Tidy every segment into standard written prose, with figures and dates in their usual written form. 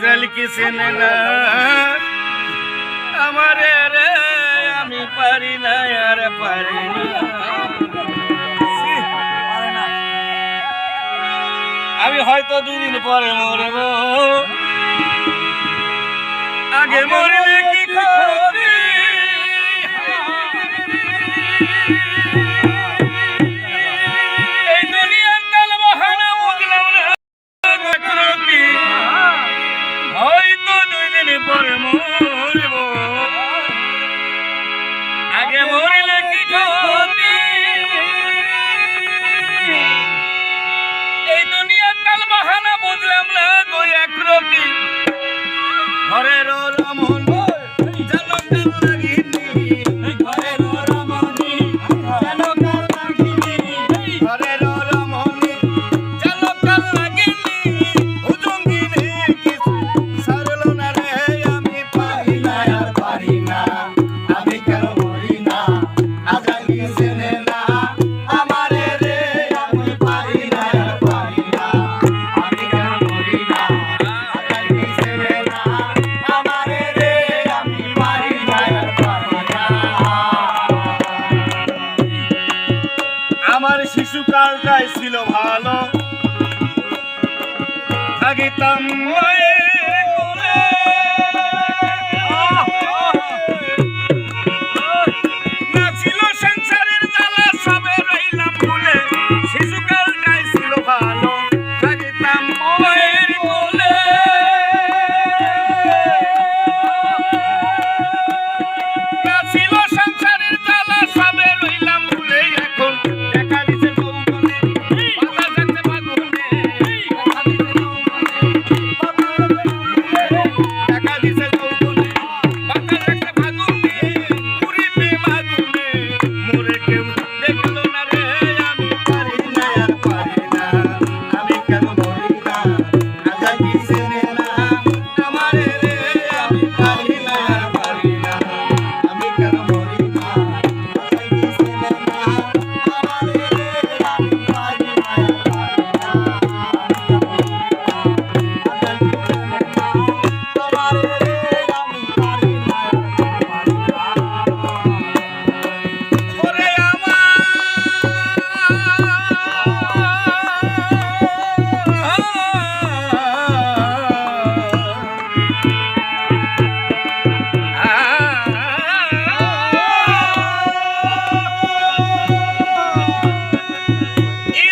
আজরাইল কি চেনে না আমারে রে আমি পারি না আর পারি না আমি হয়তো 2 দিন পরে মরব আগে মরলে কি ক্ষতি এই দুনিয়ার কাল বাহানা বুঝলাম না হয়তো 2 দিন পরে মরব আগে মরলে কি ক্ষতি এই দুনিয়ার কাল বাহানা বুঝলাম না গো একরতি ঘরের রমন যেন কাল লাগিনি ঘরের রমনি যেন কাল লাগিনি ঘরের রমনি যেন কাল লাগিনি হুজুঙ্গিনে কিছু সারলো না রে আমি পারি না আর পারি না আমি কেন মরি না আজরাইল কি চেনে না আমারে রে আমি পারি না আর পারি না আমি কেন মরি না আজরাইল কি চেনে না আমারে রে আমি পারি না আর পারি না আমার শিশুকালটাই ছিল ভালো থাকিতাম মায়ের কোলে না ছিল সংসারের জ্বালা সবে রইলাম ভুলে শিশুকালটাই ছিল ভালো থাকিতাম মায়ের কোলে না ছিল সংসারের জ্বালা সবে রইলাম ভুলে এখন দেখা দিছে যৌবনে বাধা যাচ্ছে বাগুনে দেখা দিছে যৌবনে বাধা যাচ্ছে বাগুনে পুরিতে বাগুনে মোরে কেউ দেখলো না রে আমি পারি না আর পারি না আমি কেন মরি না আজরাইল কি চেনে না আমারে রে আমি পারি না আর পারি না আমি কেন মরি না আজরাইল কি চেনে না আমারে রে আমি পারি না আর পারি না আমি কেন মরি না আজরাইল কি চেনে না আমারে রে আমি পারি না আর পারি না ওরে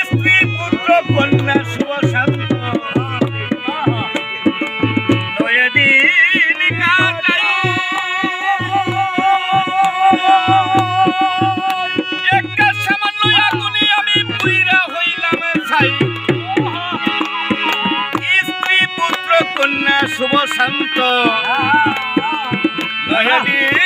স্ত্রী পুত্র কন্যা শুভ শান্ত লয়ে দিন কাটাই একটা সামান্য আগুনে আমি পুইরা হইলাম ছাই স্ত্রী পুত্র কন্যা শুভ শান্ত লয়ে দিন